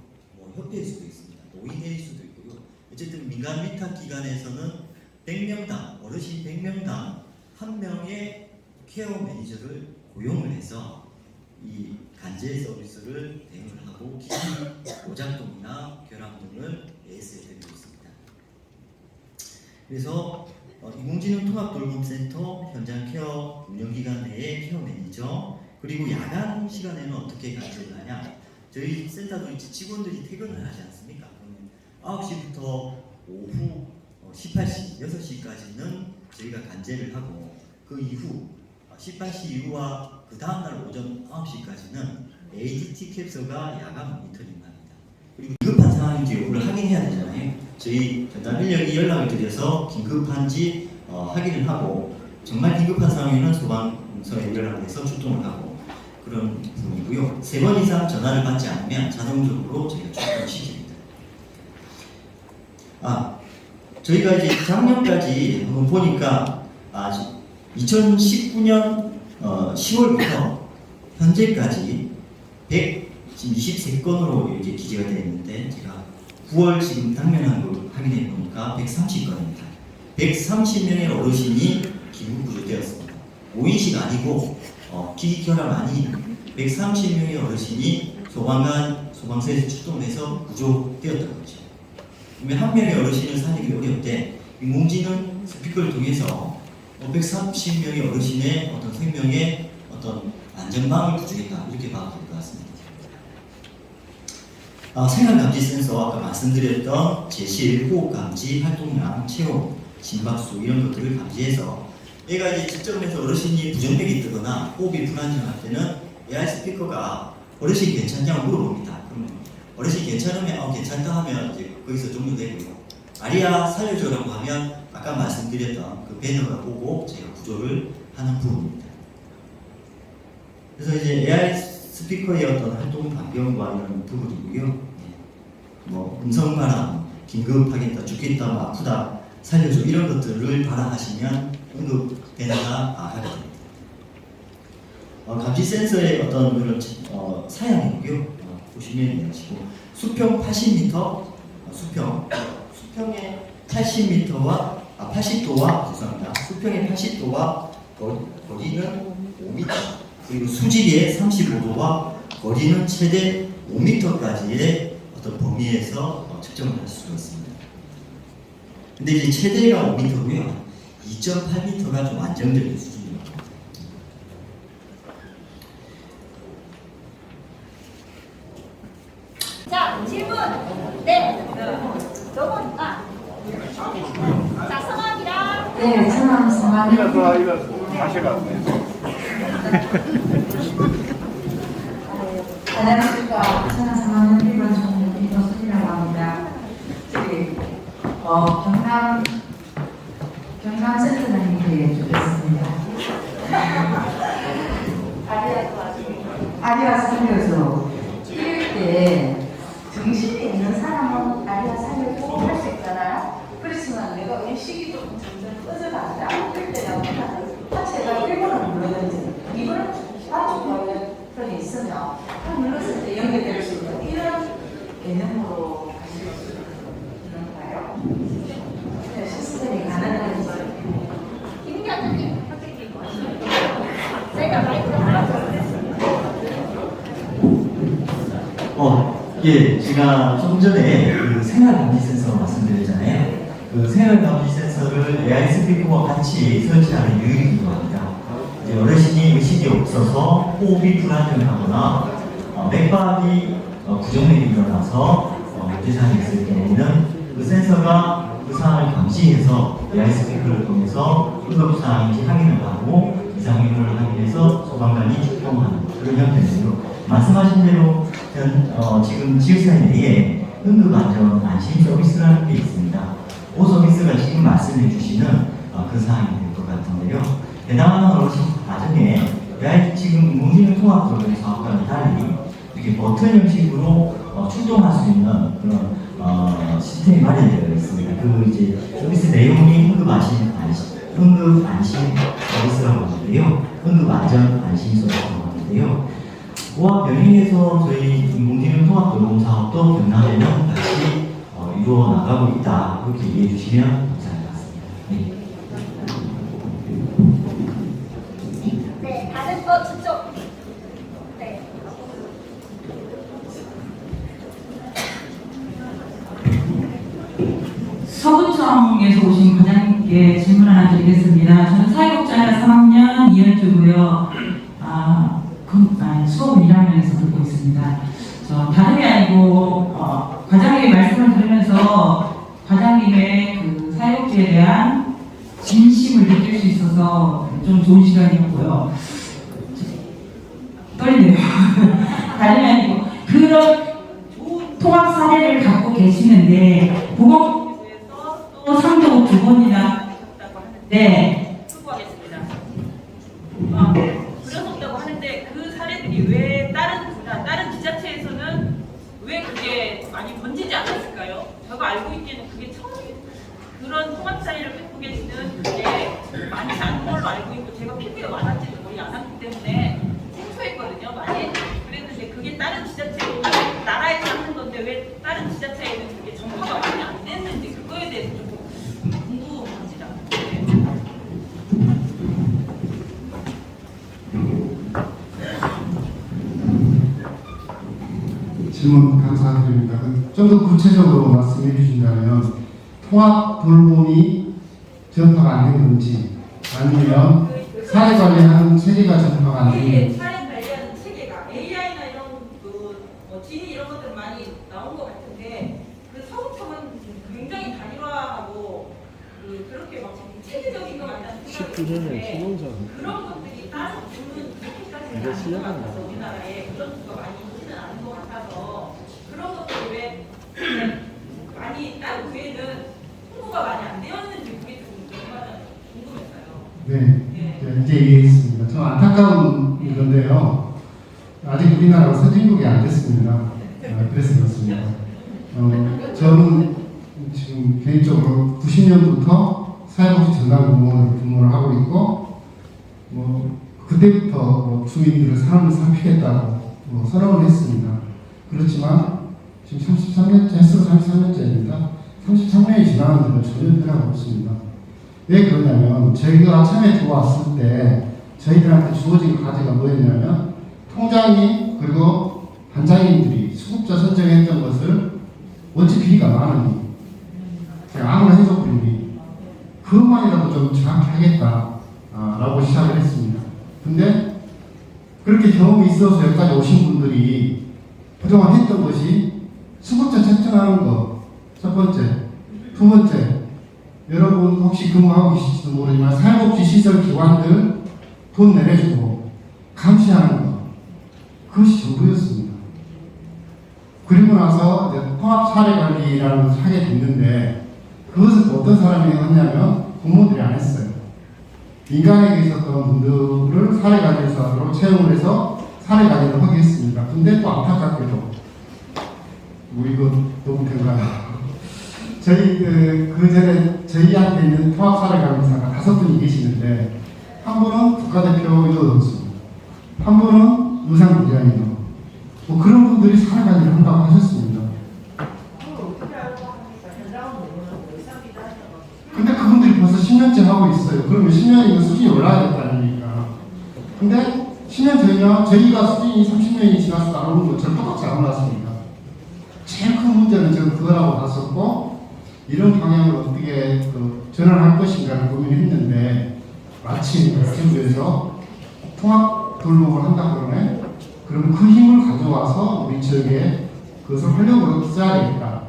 협회일 수도 있습니다, 노인회일 수도 있고요. 어쨌든 민간 위탁 기관에서는 100명당 어르신 100명당 한 명의 케어 매니저를 고용을 해서 이 간제 서비스를 대응을 하고 기기 오작동이나 결함 등을 AS해드리고 있습니다. 그래서 인공지능 통합돌봄센터 현장 케어 운영기관 내의 케어 매니저, 그리고 야간 시간에는 어떻게 간제를 하냐, 저희 센터도 이제 직원들이 퇴근을 하지 않습니까? 그러면 9시부터 오후 18시, 6시까지는 저희가 간제를 하고 그 이후 18시 이후와 그 다음날 오전 9시까지는 ADT 캡서가 야간 모니터링합니다. 그리고 긴급한 상황인지 여부를 확인해야 되잖아요. 저희 전담 인력이 연락을 드려서 긴급한지 확인을 하고, 정말 긴급한 상황에는 소방서에 연락을 해서 출동을 하고 그런 부분이고요. 3번 이상 전화를 받지 않으면 자동적으로 저희가 출동을 시킵니다. 저희가 이제 작년까지 한번 보니까 2019년 10월부터 현재까지 123건으로 이제 기재가 되어 있는데, 제가 9월 지금 당면한 걸 확인해 보니까 130건입니다. 130명의 어르신이 기부 구조되었습니다. 5인씩 아니고 기기 결함 아닌 130명의 어르신이 소방서에서 출동해서 구조되었던 거죠. 그러면 한 명의 어르신을 살리기 어려울 때 인공지능 스피커를 통해서 130명의 어르신의 어떤 생명의 어떤 안전망을 구축했다, 이렇게 봐도 될 것 같습니다. 생활감지 센서, 아까 말씀드렸던 제실, 호흡감지, 활동량, 체온, 심박수 이런 것들을 감지해서 얘가 이제 직접해서 어르신이 부정맥이 뜨거나 호흡이 불안정할 때는 AI 스피커가 어르신 괜찮냐고 물어봅니다. 그럼 어르신 괜찮으면 괜찮다 하면 이제 거기서 종료되고요. 아리아 살려줘라고 하면 아까 말씀드렸던 그 배너가 보고 제가 구조를 하는 부분입니다. 그래서 이제 AI 스피커의 어떤 활동 반경과 이런 부분이고요. 음성 발언, 긴급하겠다, 죽겠다, 아프다, 살려줘 이런 것들을 발언하시면 응급 배너가 하게 됩니다. 감지 센서의 어떤 그런 사양이고요. 보시면 이해하시고, 수평 80m, 수평의 80m와 80도와 죄송합니다. 수평의 80도와 거리는 5m, 그리고 수직의 35도와 거리는 최대 5m까지의 어떤 범위에서 측정을 할 수가 있습니다. 근데 이제 최대가 5m고요. 2.8m가 좀 안정적인 수준입니다. 자, 질문. 네. 저분, 자, 성함이랑. 네, 저는 성함이. 이거 다시 갔네. 안녕하십니까. 저는 성함은 일반 종류 이도순이라고 합니다. 저기 경남 센터장님께 주겠습니다. 아리아 살려줘. 이럴 때 정신이 있는 사람은 아리아 살려주고 할 수 있잖아요. 그렇지만 내가 의식이 좀 점점 꺼져간다. 그럴 때는 하체가 1번을 눌러든지 2번을 반죽 편이 있으면 한 눌렀을 때 연결될 수 있는 이런 개념으로 가실 수 있는가요? 네, 시스템이 가능한지. 김경님, 제가 마이크를 불러드렸습니다. 예, 제가 좀 전에 그 생활감지 센서 말씀드렸잖아요. 그 생활감지 센서를 AI 스피커와 같이 설치하는 유형이기도 합니다. 이제 어르신이 의식이 없어서 호흡이 불안정하거나 맥박이 부정맥이 일어나서 문제사항이 있을 경우에는 그 센서가 그 상황을 감지 정지해서 에아이스피커를 통해서 응급사항인지 확인을 하고 이상행위를 하기 위해서 소방관이 출동하는 그런 형태인데요. 말씀하신 대로 지금 지역사회 내에 응급안전-안심 서비스라는 게 있습니다. 그 서비스가 지금 말씀해 주시는 그 사항이 될 것 같은데요. 해당하는 어르신 가정에 지금 인공지능 통합 사업과는 달리 이렇게 버튼 형식으로 출동할 수 있는 그런 시스템이 마련되어 있습니다. 그 이제 서비스 내용이 응급안심 서비스라고 하는데요. 응급안전-안심 서비스라고 하는데요. 그와 병행해서 저희 인공지능 통합돌봄 사업도 경남에는 같이 이루어 나가고 있다. 그렇게 이해해 주시면 감사할 것 같습니다. 네. 네, 다른 저쪽. 네. 서구청에서 오신 과장님께 질문 하나 드리겠습니다. 저는 사회복지학과 3학년 이현주고요. 수업은 1학년에서 듣고 있습니다. 다름이 아니고 과장님의 말씀을 들으면서 과장님의 그 사회복지에 대한 진심을 느낄 수 있어서 좀 좋은 시간이었고요. 떨리네요. 다름이 아니고 그런 통합 사례를 갖고 계시는데 보건복지부에서 또 상도 2번이나 하셨다고 하는데 수고하겠습니다. 그러셨다고 하는데 그 사례들이 왜 다른 지자체에서는 왜 그게 많이 번지지 않았을까요? 제가 알고 있기에는 그게 처음이에요. 그런 통합 사례를 갖고 계시는 그게 많지 않은 걸로 알고 있고 제가 피부가 많았지도 거의 않았기 때문에 생소했거든요. 많이 그랬는데 그게 다른 지자체로 다른 나라에서 하는 건데 왜 다른 지자체에는 그게 전파가 많이 안 됐는지 그거에 대해서 좀 궁금합니다. 질문 감사드립니다. 좀 더 구체적으로 말씀해 주신다면 통합 돌봄이 전파가 안 된 건지 아니면 사례 관리하는 체계가 전파가 안 된 건지. 사례 관리하는 체계가 AI나 이런 지니 이런 것들 많이 나온 것 같은데 그 서구청은 굉장히 단일화하고 그렇게 막 체계적인 것 같다는 생각이 드는데 그런 것들이 따로 주는 그렇게까지는 아닌 것 같아서 우리나라에 그런 수가 많이 있지는 않은 것 같아서 그런 것들이 왜 많이 다른 교회는 홍보가 많이 안 되었는지 그게 좀 궁금했어요. 네, 이제 이해했습니다. 좀 안타까운 건데요. 아직 우리나라가 선진국이 안 됐습니다. 그래서 그렇습니다. 저는 지금 개인적으로 90년부터 사회복지 전담 공무원으로 근무를 하고 있고, 그때부터 주민들의 삶을 살피겠다고 선언을 했습니다. 그렇지만 지금 33년째, 횟수로 33년째입니다. 33년이 지났는데도 전혀 변화가 없습니다. 왜 그러냐면 저희가 처음에 들어왔을 때 저희들한테 주어진 과제가 뭐였냐면 통장이 그리고 반장님들이 수급자 선정했던 것을 원칙 비리가 많으니 그냥 아무나 해줘버리니 그것만이라도 좀 정확히 하겠다라고 시작을 했습니다. 근데 그렇게 경험이 있어서 여기까지 오신 분들이 그동안 했던 것이 수급자 책정하는 것 첫 번째, 두 번째, 여러분 혹시 근무하고 계실지도 모르지만 사회복지시설 기관들 돈 내려주고 감시하는 것, 그것이 전부였습니다. 그리고 나서 이제 통합사례관리라는 것을 하게 됐는데 그것을 어떤 사람이 했냐면 공무원들이 안 했어요. 민간에 있었던 분들을 사례관리사로 채용을 해서 사례관리를 하게 했습니다. 근데 또 안타깝게도 이거 너무 된가요? 저희 그 전에 저희한테 있는 통합사례관리사가 5분이 계시는데 한 분은 국가대표 여선수, 한 분은 의상부장이요. 그런 분들이 사례관리를 한다고 하셨습니다. 근데 그분들이 벌써 10년째 하고 있어요. 그러면 10년이면 수준이 올라야겠다는 얘기가. 근데 10년 전이나 저희가 수준이 30년이 지나서 나오는 것처럼 똑같이 안 올랐습니다. 제일 큰 문제는 저는 그거라고 봤었고, 이런 방향으로 어떻게 전환할 것인가를 고민했는데 마침 정부에서 통합 돌봄을 한다 그러네. 그럼 그 힘을 가져와서 우리 지역에 그것을 활력으로 써야 되겠다.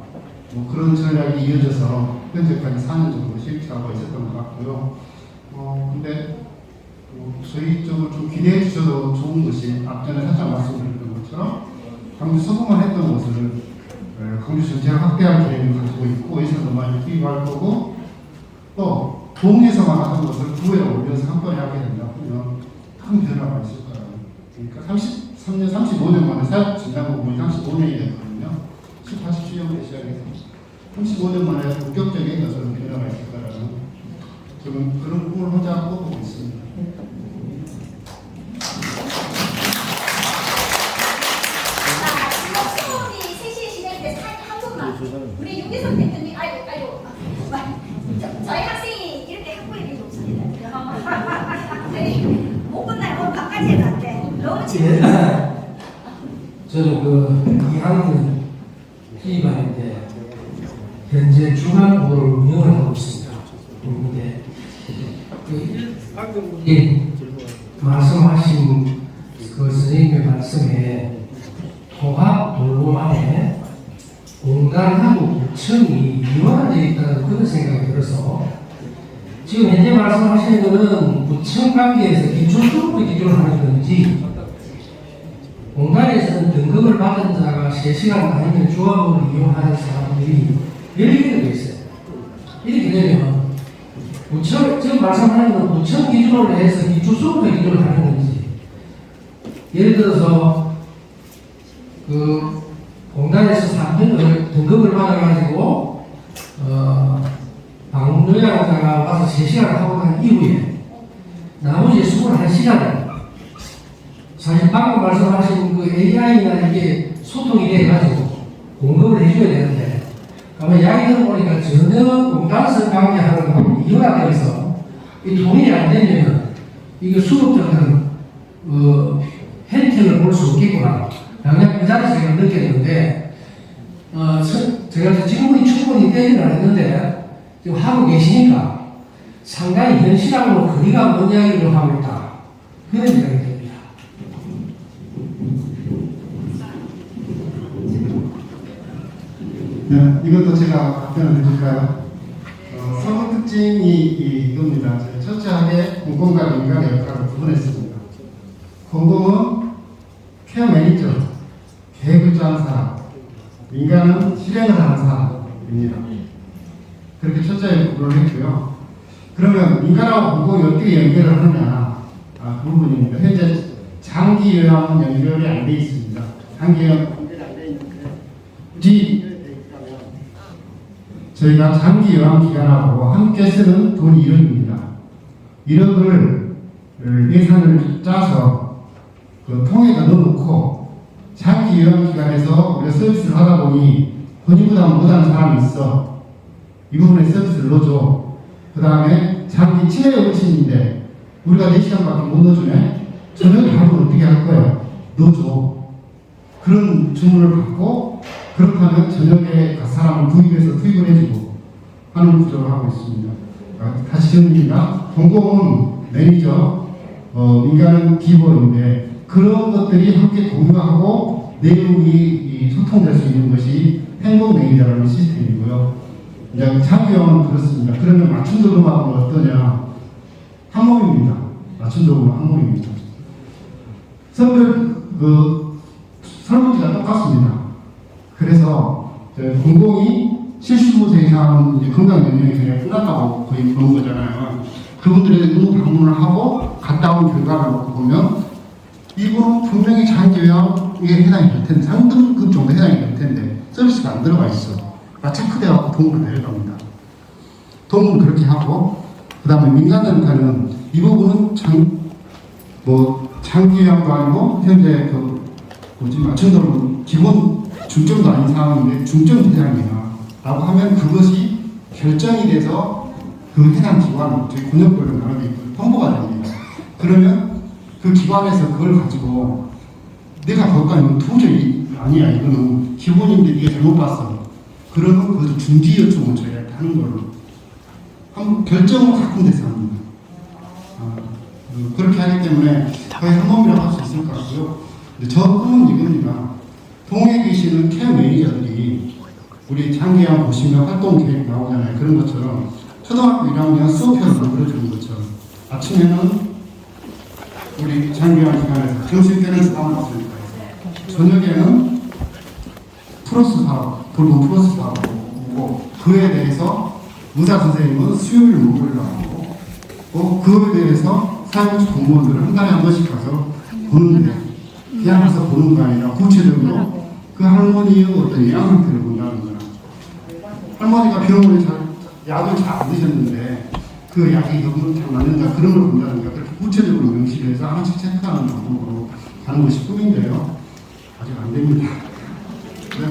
그런 전략이 이어져서 현재까지 4년 정도 실직하고 있었던 것 같고요. 근데 저희 쪽을 좀 기대해 주셔도 좋은 것이 앞전에 살짝 말씀드렸던 것처럼 광주 서구만 했던 것을 광주 전체를 확대할 계획을 가지고 있고 예산도 많이 투입할 거고 또 동에서만 하던 것을 구에 올려서 한 번에 하게 된다 보면 큰 변화가 있을 거예요. 그러니까 33년, 35년 만에 사업 진단 부분이 35년이 됐거든요. 87년부터 시작해서 35년 만에 본격적인 어떤 변화가 있을 거라는 저는 그런 꿈을 혼자 꿔보고 있습니다. 우리 윤기선 대표님, 저희 학생이 이렇게 학부에 비해 없습니다. 네, 못 끝나요. 오늘 밥까지 해도 안 돼. 너무 재밌어요. 저는 그 2학년 B반인데 현재 중간고를 운영을 하고 있습니다. 근데 말씀하신 그 선생님의 말씀에 통합 돌봄 안에 공단하고 구청이 이완되어 있다는 그런 생각이 들어서 지금 현재 말씀하시는 것은 구청 관계에서 기초수급을 기준으로 하는 건지 공단에서는 등급을 받은 자가 3시간 아니면 조합을 이용하는 사람들이 10개가 되어 있어요. 이렇게 되면 구청, 지금 말씀하는 건 구청 기준으로 해서 기초수급을 기준으로 하는 건지 예를 들어서 그 공단에서 3등급을 등급을 받아가지고 방문요양자가 와서 3시간을 하고 난 이후에 나머지 21시간을 사실 방금 말씀하신 그 AI나 이게 소통이 돼가지고 공급을 해줘야 되는데 아마 이야기를 보니까 전혀 공단에서 관계하는 거하고 이유가 돼서 이 동일이 안 되면 이게 수급적인 혜택을 볼 수 없겠구나. 당장 그 자리에서 제가 느꼈는데, 제가 질문이 충분히 되지는 않았는데, 지금 하고 계시니까 상당히 현실하고 거리가 먼 이야기를 하고 있다. 그런 생각이 듭니다. 네, 이것도 제가 답변을 드릴까요? 서구 특징이 이겁니다. 철저하게 공공과 민간의 역할을 구분했습니다. 공공은 케어 매니저, 계획을 짜는 사람, 민간은 실행을 하는 사람입니다. 그렇게 철저하게 구분을 했고요. 그러면 민간하고 공공이 어떻게 연결을 하느냐, 그 부분입니다. 현재 장기 요양은 연결이 안 돼 있습니다. 장기 요양 연결이 안 돼 있는데 굳이 저희가 장기 요양 기간하고 함께 쓰는 돈이 1억입니다. 1억을 예산을 짜서 그 통에다 넣어놓고 장기 요양 기간에서 우리가 서비스를 하다 보니 본인보다 못하는 사람이 있어. 이 부분에 서비스를 넣어줘. 그 다음에 장기 치매 어르신인데 우리가 4시간밖에 못 넣어주네. 저녁에 밥을 어떻게 할 거야? 넣어줘. 그런 주문을 받고 그렇다면 저녁에 그 사람을 구입해서 투입을 해주고 하는 구조를 하고 있습니다. 다시 정리입니다. 공공은 매니저, 민간은 기본인데 그런 것들이 함께 공유하고 내용이 소통될 수 있는 것이 행복 매니저라는 시스템이고요. 이제 장기요양은 그렇습니다. 그러면 맞춤 돌봄하고는 어떠냐? 한 몸입니다. 맞춤 돌봄은 한 몸입니다. 선별 설문지가 똑같습니다. 그래서 공공이 75세 이상은 이제 건강 연령이 그냥 끝났다고 거의 보는 거잖아요. 그분들의 의무 방문을 하고 갔다 온 결과를 놓고 보면 이분은 분명히 장기요양에 해당이 될 텐데 상등급 정도 해당이 될 텐데 서비스가 안 들어가 있어. 체크돼갖고 동물을 내려갑니다. 동물은 그렇게 하고 그 다음에 민간단가는 이 부분은 장기요양도 아니고 현재 맞춤도로 기본 중점도 아닌 상황인데 중점 대상이야 라고 하면 그것이 결정이 돼서 그 해당 기관, 저희 군역별로 나눠져 있고 통보가 됩니다. 그러면 그 기관에서 그걸 가지고 내가 볼까 이건 도저히 아니야 이거는 기본인데 네가 잘못 봤어. 그러면 그것을 중지 요청을 저희한테 하는 걸로 한번 결정을 바꾼 데서 합니다. 그렇게 하기 때문에 거의 한 몸이라고 할 수 있을 것 같고요. 근데 저 꿈은 이겁니다. 동에 계시는 케어 매니저들이 우리 장기간 보시면 활동 계획 나오잖아요. 그런 것처럼 초등학교 1학년 수업표를 만들어주는 것처럼 아침에는 우리 장기간 기간에서 점심 때는 주방마술과에서 저녁에는 프로스 사업, 돌봄 프로스 사업이고 그에 대해서 의사 선생님은 수요일 목요일 나오고 또 그에 대해서 사회복지 공무원들은 한 달에 한 번씩 가서 보는데 그냥 가서 보는 거 아니라 구체적으로 그 할머니의 어떤 영양 상태를 본다는 거야. 할머니가 병원에 약을 잘 안 드셨는데 그 약이 너무 잘 맞는가 그런 걸 본다는 거야. 그렇게 구체적으로 명시해서 하나씩 체크하는 방법으로 가는 것이 꿈인데요. 아직 안 됩니다.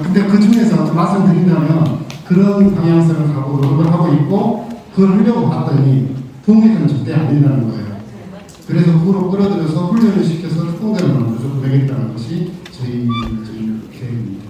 근데 그 중에서 말씀드린다면 그런 방향성을 갖고 노력을 하고 있고 그걸 하려고 봤더니 통계는 절대 안 된다는 거예요. 그래서 그거로 끌어들여서 훈련을 시켜서 특공대를 만들어서 되겠다는 것이 저희 계획입니다.